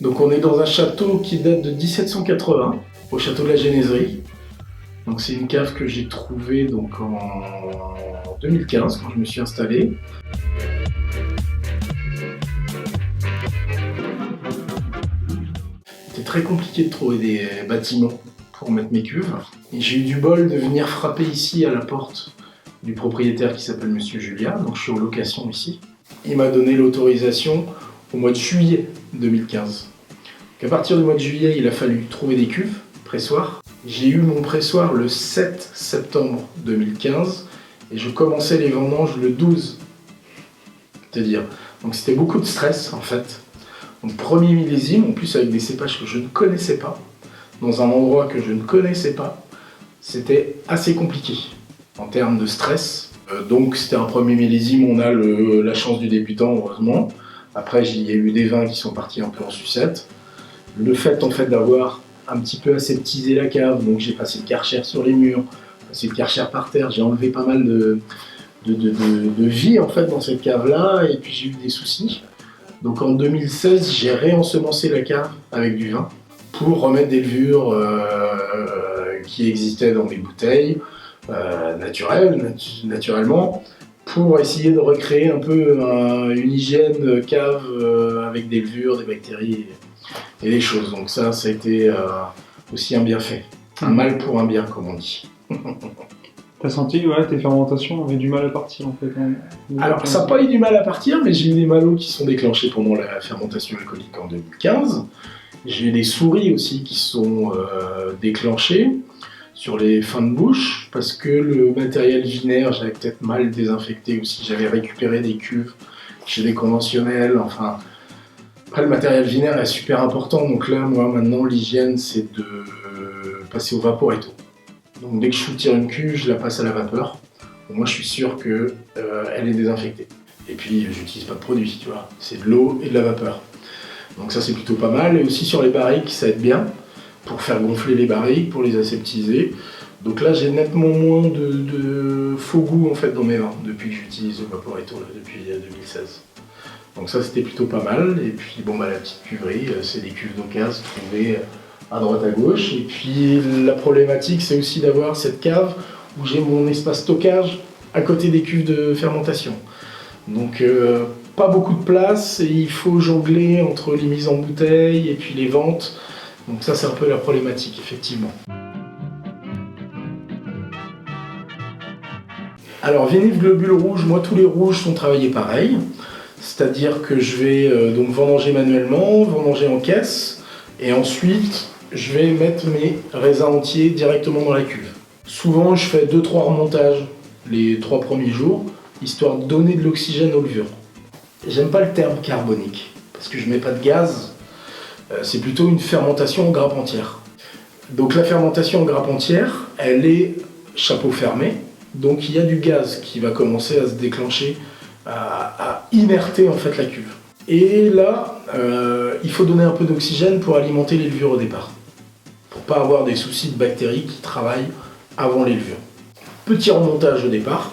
Donc on est dans un château qui date de 1780, au château de la Généserie. Donc c'est une cave que j'ai trouvée donc en 2015 quand je me suis installé. C'était très compliqué de trouver des bâtiments pour mettre mes cuves. Et j'ai eu du bol de venir frapper ici à la porte du propriétaire qui s'appelle Monsieur Julia, donc je suis en location ici. Il m'a donné l'autorisation au mois de juillet 2015. Donc à partir du mois de juillet, il a fallu trouver des cuves, pressoirs. J'ai eu mon pressoir le 7 septembre 2015 et je commençais les vendanges le 12. C'est-à-dire, donc c'était beaucoup de stress en fait. Donc premier millésime, en plus avec des cépages que je ne connaissais pas, dans un endroit que je ne connaissais pas, c'était assez compliqué en termes de stress. Donc c'était un premier millésime, on a la chance du débutant heureusement. Après il y a eu des vins qui sont partis un peu en sucette. Le fait en fait d'avoir un petit peu aseptisé la cave, donc j'ai passé le Karcher sur les murs, passé le Karcher par terre, j'ai enlevé pas mal de vie en fait dans cette cave là et puis j'ai eu des soucis. Donc en 2016 j'ai réensemencé la cave avec du vin pour remettre des levures qui existaient dans mes bouteilles naturellement pour essayer de recréer un peu une hygiène cave avec des levures, des bactéries et des choses. Donc ça a été aussi un bienfait. Un mal pour un bien comme on dit. T'as senti que tes fermentations avaient du mal à partir en fait. Alors ça n'a pas eu du mal à partir, mais j'ai eu des malots qui sont déclenchés pendant la fermentation alcoolique en 2015. J'ai eu des souris aussi qui sont déclenchées sur les fins de bouche, parce que le matériel vinaire, j'avais peut-être mal désinfecté aussi. J'avais récupéré des cuves chez des conventionnels, enfin... Après, le matériel vinaire est super important, donc là, moi, maintenant, l'hygiène, c'est de passer au vaporetto. Donc dès que je soutire une cuve, je la passe à la vapeur. Donc, moi, je suis sûr qu'elle est désinfectée. Et puis, j'utilise pas de produit, tu vois. C'est de l'eau et de la vapeur. Donc ça, c'est plutôt pas mal. Et aussi sur les barriques, ça aide bien pour faire gonfler les barriques, pour les aseptiser. Donc là, j'ai nettement moins de faux goût en fait dans mes vins depuis que j'utilise le vaporetto, là, depuis 2016. Donc ça, c'était plutôt pas mal. Et puis, bon, la petite cuverie, c'est des cuves d'occasion trouvées à droite à gauche. Et puis, la problématique, c'est aussi d'avoir cette cave où j'ai mon espace stockage à côté des cuves de fermentation. Donc, pas beaucoup de place et il faut jongler entre les mises en bouteille et puis les ventes. Donc ça, c'est un peu la problématique, effectivement. Alors, Vinif Globule Rouge, moi, tous les rouges sont travaillés pareil. C'est-à-dire que je vais donc vendanger manuellement, vendanger en caisse, et ensuite je vais mettre mes raisins entiers directement dans la cuve. Souvent je fais 2-3 remontages les 3 premiers jours, histoire de donner de l'oxygène aux levures. J'aime pas le terme carbonique, parce que je mets pas de gaz, c'est plutôt une fermentation en grappe entière. Donc la fermentation en grappe entière, elle est chapeau fermé, donc il y a du gaz qui va commencer à se déclencher, à inerter en fait la cuve. Et là, il faut donner un peu d'oxygène pour alimenter les levures au départ, pour pas avoir des soucis de bactéries qui travaillent avant les levures. Petit remontage au départ,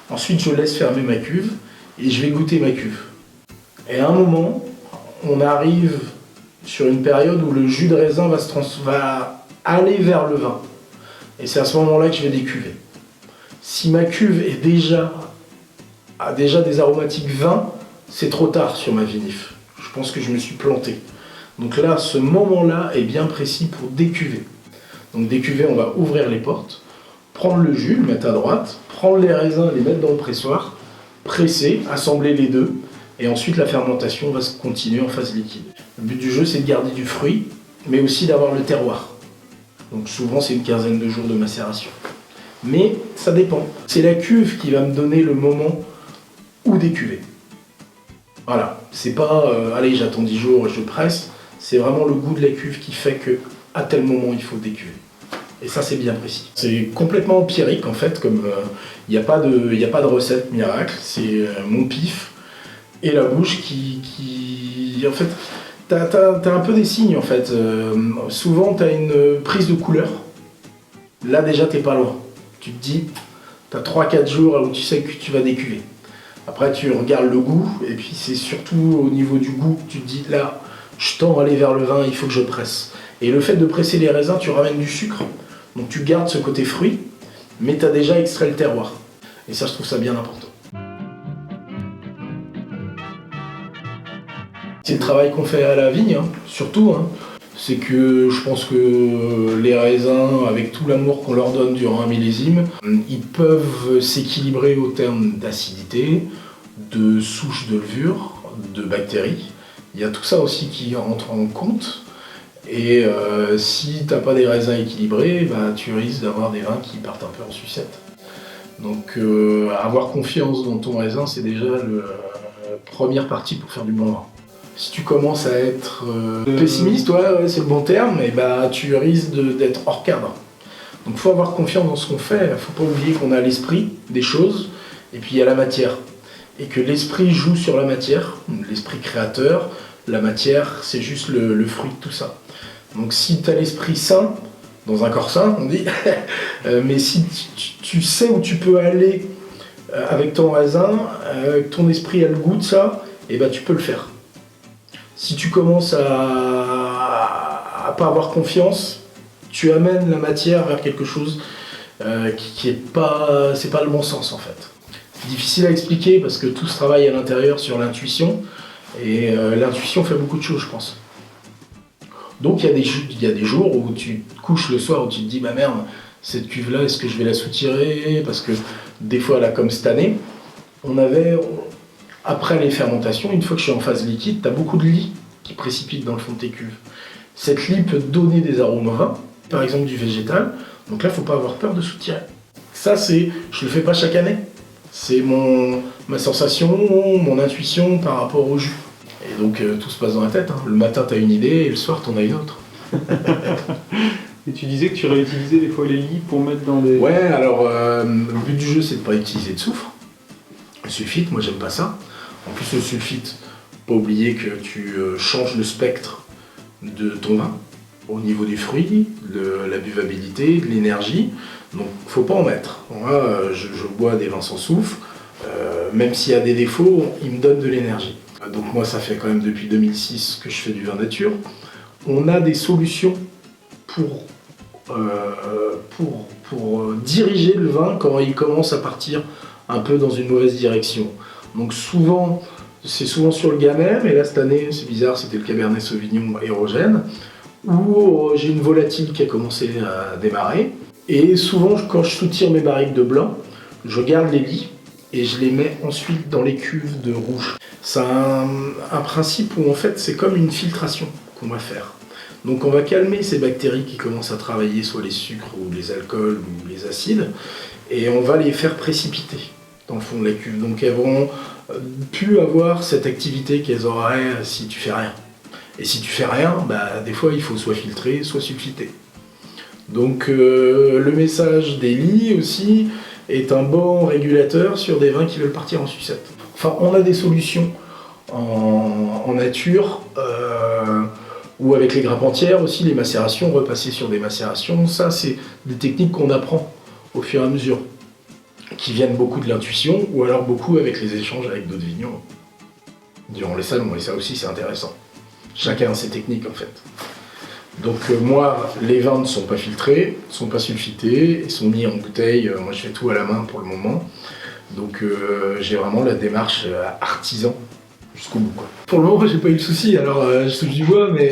ensuite je laisse fermer ma cuve et je vais goûter ma cuve. Et à un moment, on arrive sur une période où le jus de raisin va aller vers le vin. Et c'est à ce moment-là que je vais décuver. Si ma cuve a déjà des aromatiques vin, c'est trop tard sur ma vinif. Je pense que je me suis planté. Donc là, ce moment-là est bien précis pour décuver. Donc décuver, on va ouvrir les portes, prendre le jus, le mettre à droite, prendre les raisins, les mettre dans le pressoir, presser, assembler les deux, et ensuite la fermentation va se continuer en phase liquide. Le but du jeu, c'est de garder du fruit, mais aussi d'avoir le terroir. Donc souvent, c'est une quinzaine de jours de macération. Mais ça dépend. C'est la cuve qui va me donner le moment où décuver. Voilà, c'est pas allez, j'attends 10 jours et je presse, c'est vraiment le goût de la cuve qui fait que à tel moment il faut décuver. Et ça, c'est bien précis. C'est complètement empirique en fait, comme il n'y a pas de recette miracle, c'est mon pif et la bouche qui en fait, t'as un peu des signes en fait. Souvent t'as une prise de couleur, là déjà t'es pas loin. Tu te dis, t'as 3-4 jours où tu sais que tu vas décuver. Après tu regardes le goût, et puis c'est surtout au niveau du goût que tu te dis, là, je tends à aller vers le vin, il faut que je presse. Et le fait de presser les raisins, tu ramènes du sucre, donc tu gardes ce côté fruit, mais tu as déjà extrait le terroir. Et ça, je trouve ça bien important. C'est le travail qu'on fait à la vigne, hein, surtout. Hein. C'est que je pense que les raisins, avec tout l'amour qu'on leur donne durant un millésime, ils peuvent s'équilibrer au terme d'acidité, de souches de levure, de bactéries. Il y a tout ça aussi qui rentre en compte. Et si tu n'as pas des raisins équilibrés, bah, tu risques d'avoir des vins qui partent un peu en sucette. Donc avoir confiance dans ton raisin, c'est déjà la première partie pour faire du bon vin. Si tu commences à être pessimiste, ouais, c'est le bon terme, et bah, tu risques d'être hors cadre. Donc il faut avoir confiance dans ce qu'on fait, il ne faut pas oublier qu'on a l'esprit des choses, et puis il y a la matière. Et que l'esprit joue sur la matière, l'esprit créateur, la matière, c'est juste le fruit de tout ça. Donc si tu as l'esprit sain, dans un corps sain, on dit, mais si tu sais où tu peux aller avec ton raisin, ton esprit a le goût de ça, et bah, tu peux le faire. Si tu commences à pas avoir confiance, tu amènes la matière vers quelque chose qui est pas, c'est pas le bon sens en fait. C'est difficile à expliquer parce que tout se travaille à l'intérieur sur l'intuition et l'intuition fait beaucoup de choses, je pense. Donc il y a des jours où tu te couches le soir où tu te dis bah merde, cette cuve là, est-ce que je vais la soutirer? Parce que des fois là comme cette année, après les fermentations, une fois que je suis en phase liquide, tu as beaucoup de lie qui précipite dans le fond de tes cuves. Cette lie peut donner des arômes au vin, par exemple du végétal, donc là il ne faut pas avoir peur de soutirer. Ça je le fais pas chaque année, c'est ma sensation, mon intuition par rapport au jus. Et donc tout se passe dans la tête, hein. Le matin tu as une idée et le soir tu en as une autre. Et tu disais que tu réutilisais des fois les lies pour mettre dans des... Ouais, alors le but du jeu c'est de ne pas utiliser de soufre. Le sulfite, moi j'aime pas ça. En plus le sulfite, pas oublier que tu changes le spectre de ton vin au niveau des fruits, de la buvabilité, de l'énergie. Donc faut pas en mettre. Moi je bois des vins sans soufre, même s'il y a des défauts, ils me donnent de l'énergie. Donc moi ça fait quand même depuis 2006 que je fais du vin nature. On a des solutions pour diriger le vin quand il commence à partir un peu dans une mauvaise direction. Donc c'est souvent sur le gamay, mais là cette année, c'est bizarre, c'était le Cabernet Sauvignon érogène, où j'ai une volatile qui a commencé à démarrer. Et souvent, quand je soutire mes barriques de blanc, je garde les lies et je les mets ensuite dans les cuves de rouge. C'est un principe où en fait, c'est comme une filtration qu'on va faire. Donc on va calmer ces bactéries qui commencent à travailler, soit les sucres ou les alcools ou les acides, et on va les faire précipiter dans le fond de la cuve. Donc elles vont plus avoir cette activité qu'elles auraient si tu fais rien. Et si tu fais rien, bah, des fois il faut soit filtrer, soit sulfiter. Donc le message des lies aussi est un bon régulateur sur des vins qui veulent partir en sucette. Enfin, on a des solutions en nature, ou avec les grappes entières aussi, les macérations, repasser sur des macérations. Ça, c'est des techniques qu'on apprend au fur et à mesure, qui viennent beaucoup de l'intuition, ou alors beaucoup avec les échanges avec d'autres vignerons durant les salons, et ça aussi c'est intéressant. Chacun a ses techniques en fait. Donc moi, les vins ne sont pas filtrés, ne sont pas sulfités, ils sont mis en bouteille, moi je fais tout à la main pour le moment. Donc j'ai vraiment la démarche artisan jusqu'au bout, quoi. Pour le moment, j'ai pas eu de soucis, alors je touche du bois, mais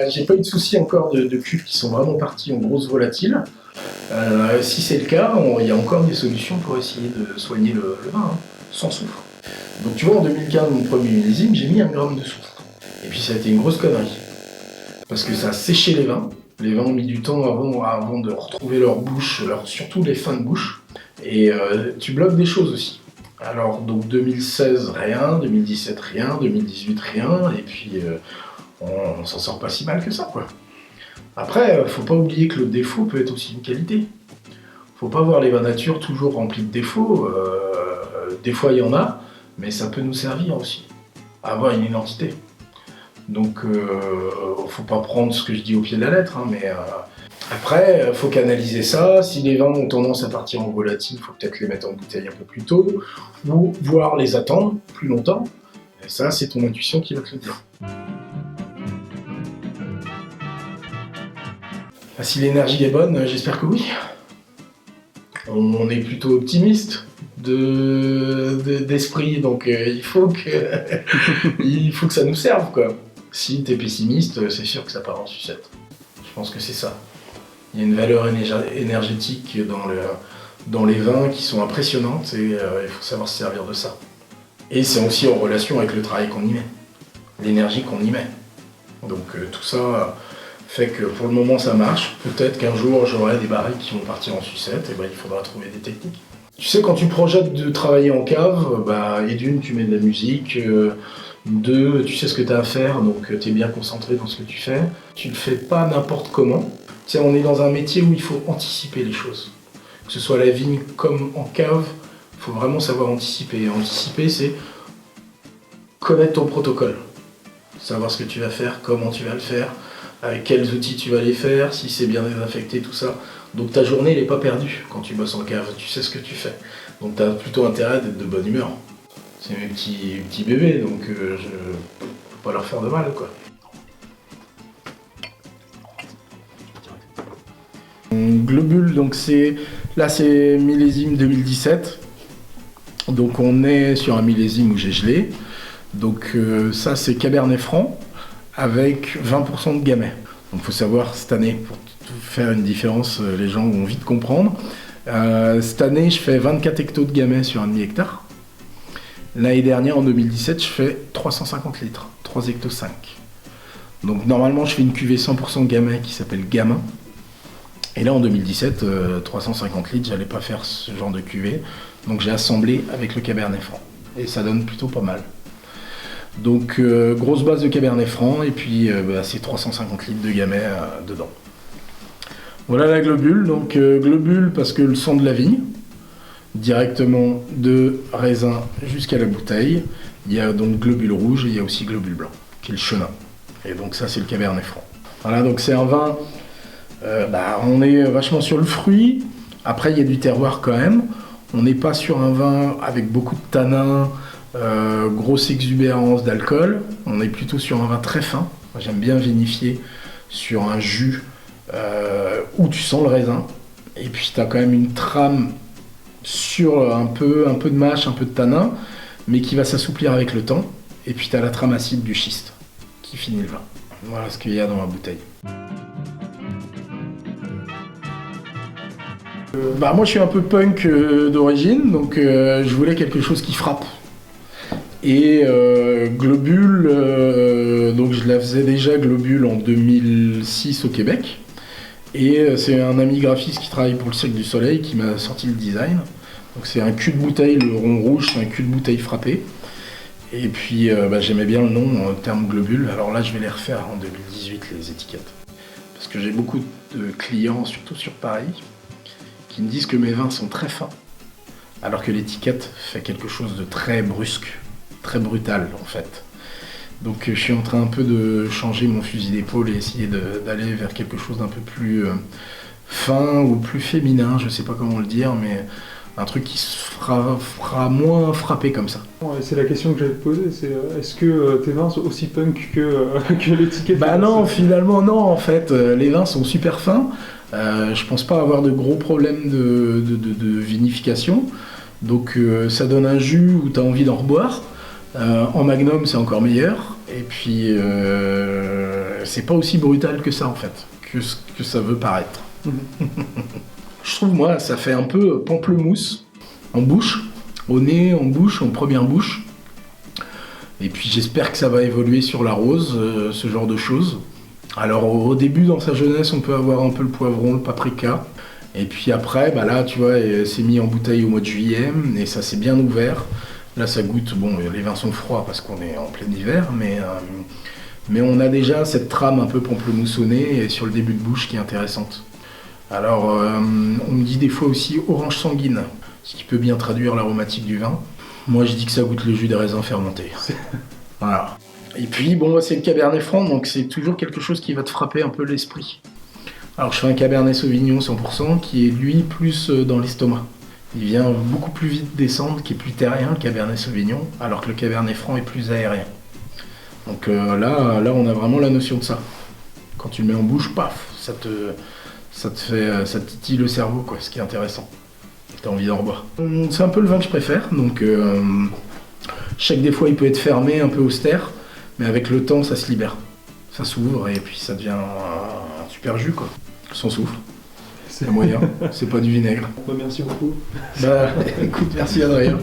j'ai pas eu de soucis encore de cuves qui sont vraiment parties en grosse volatile. Si c'est le cas, il y a encore des solutions pour essayer de soigner le vin, hein, sans soufre. Donc tu vois, en 2015, mon premier millésime, j'ai mis 1 gramme de soufre. Et puis ça a été une grosse connerie. Parce que ça a séché les vins. Les vins ont mis du temps avant de retrouver leur bouche, surtout les fins de bouche. Et tu bloques des choses aussi. Alors donc 2016 rien, 2017 rien, 2018 rien, et puis on s'en sort pas si mal que ça, quoi. Après, faut pas oublier que le défaut peut être aussi une qualité. Faut pas voir les vins nature toujours remplis de défauts. Des fois il y en a, mais ça peut nous servir aussi à avoir une identité. Donc faut pas prendre ce que je dis au pied de la lettre, hein, mais après, faut canaliser ça. Si les vins ont tendance à partir en volatile, faut peut-être les mettre en bouteille un peu plus tôt, ou voire les attendre plus longtemps. Et ça, c'est ton intuition qui va te le dire. Ah, si l'énergie est bonne, j'espère que oui. On est plutôt optimiste d'esprit, donc il faut que ça nous serve, quoi. Si t'es pessimiste, c'est sûr que ça part en sucette. Je pense que c'est ça. Il y a une valeur énergétique dans les vins qui sont impressionnantes et il faut savoir se servir de ça. Et c'est aussi en relation avec le travail qu'on y met, l'énergie qu'on y met. Donc tout ça fait que pour le moment ça marche. Peut-être qu'un jour j'aurai des barriques qui vont partir en sucette, et ben il faudra trouver des techniques. Tu sais, quand tu projettes de travailler en cave, et d'une, tu mets de la musique, deux, tu sais ce que tu as à faire, donc tu es bien concentré dans ce que tu fais. Tu ne le fais pas n'importe comment. Tu sais, on est dans un métier où il faut anticiper les choses. Que ce soit à la vigne comme en cave, il faut vraiment savoir anticiper. Et anticiper, c'est connaître ton protocole. Savoir ce que tu vas faire, comment tu vas le faire, avec quels outils tu vas les faire, si c'est bien désinfecté, tout ça. Donc ta journée, elle n'est pas perdue quand tu bosses en cave, tu sais ce que tu fais. Donc tu as plutôt intérêt d'être de bonne humeur. C'est mes petits bébés, donc je ne peux pas leur faire de mal, quoi. Globule, donc là c'est millésime 2017. Donc on est sur un millésime où j'ai gelé. Donc ça c'est Cabernet Franc avec 20% de gamay. Donc il faut savoir cette année, pour faire une différence, les gens vont vite comprendre. Cette année je fais 24 hectos de gamay sur un demi-hectare. L'année dernière, en 2017, je fais 350 litres, 3 hectos 5. Donc normalement je fais une cuvée 100% gamay qui s'appelle Gamin. Et là en 2017, 350 litres, j'allais pas faire ce genre de cuvée. Donc j'ai assemblé avec le Cabernet Franc. Et ça donne plutôt pas mal. Donc grosse base de Cabernet Franc et puis c'est 350 litres de gamay dedans. Voilà la globule. Donc globule parce que le sang de la vigne, directement de raisin jusqu'à la bouteille. Il y a donc globule rouge et il y a aussi globule blanc, qui est le chenin. Et donc ça c'est le Cabernet Franc. Voilà, donc c'est un vin, on est vachement sur le fruit. Après il y a du terroir quand même. On n'est pas sur un vin avec beaucoup de tanins, grosse exubérance d'alcool. On est plutôt sur un vin très fin. Moi, j'aime bien vinifier sur un jus où tu sens le raisin. Et puis tu as quand même une trame sur un peu de mâche, un peu de tanin, mais qui va s'assouplir avec le temps. Et puis tu as la trame acide du schiste qui finit le vin. Voilà ce qu'il y a dans la bouteille. Moi je suis un peu punk d'origine, donc je voulais quelque chose qui frappe. Et Globule, donc je la faisais déjà Globule en 2006 au Québec. Et c'est un ami graphiste qui travaille pour le Cirque du Soleil qui m'a sorti le design. Donc c'est un cul de bouteille, le rond rouge, c'est un cul de bouteille frappé. Et puis j'aimais bien le nom en termes Globule. Alors là je vais les refaire en 2018 les étiquettes. Parce que j'ai beaucoup de clients, surtout sur Paris, qui me disent que mes vins sont très fins. Alors que l'étiquette fait quelque chose de très brusque, très brutal en fait. Donc je suis en train un peu de changer mon fusil d'épaule et essayer d'aller vers quelque chose d'un peu plus fin ou plus féminin, je sais pas comment le dire, mais un truc qui se fera moins frapper comme ça. Ouais, c'est la question que j'allais te poser, c'est est-ce que tes vins sont aussi punk que l'étiquette? Non, finalement non, en fait, les vins sont super fins. Je pense pas avoir de gros problèmes de vinification. Donc ça donne un jus où tu as envie d'en reboire. En magnum c'est encore meilleur. Et puis c'est pas aussi brutal que ça en fait, que ce que ça veut paraître. Je trouve moi ça fait un peu pamplemousse en bouche, au nez, en bouche, en première bouche. Et puis j'espère que ça va évoluer sur la rose, ce genre de choses. Alors au début dans sa jeunesse on peut avoir un peu le poivron, le paprika. Et puis après, là tu vois, c'est mis en bouteille au mois de juillet et ça s'est bien ouvert. Là ça goûte, les vins sont froids parce qu'on est en plein hiver, mais on a déjà cette trame un peu pamplemousse au nez et sur le début de bouche qui est intéressante. Alors on me dit des fois aussi orange sanguine, ce qui peut bien traduire l'aromatique du vin. Moi je dis que ça goûte le jus des raisins fermentés. Voilà. Et puis c'est le Cabernet Franc, donc c'est toujours quelque chose qui va te frapper un peu l'esprit. Alors je fais un Cabernet Sauvignon 100% qui est lui plus dans l'estomac. il vient beaucoup plus vite descendre, qui est plus terrien, le Cabernet Sauvignon, alors que le Cabernet Franc est plus aérien. Donc là, on a vraiment la notion de ça. Quand tu le mets en bouche, paf, ça te titille le cerveau, quoi, ce qui est intéressant. T'as envie d'en reboire. C'est un peu le vin que je préfère, donc je sais que des fois il peut être fermé, un peu austère, mais avec le temps, ça se libère. Ça s'ouvre et puis ça devient un super jus, quoi. Sans souffle. C'est moyen, c'est pas du vinaigre. Bah, merci beaucoup. Bah écoute, merci Adrien.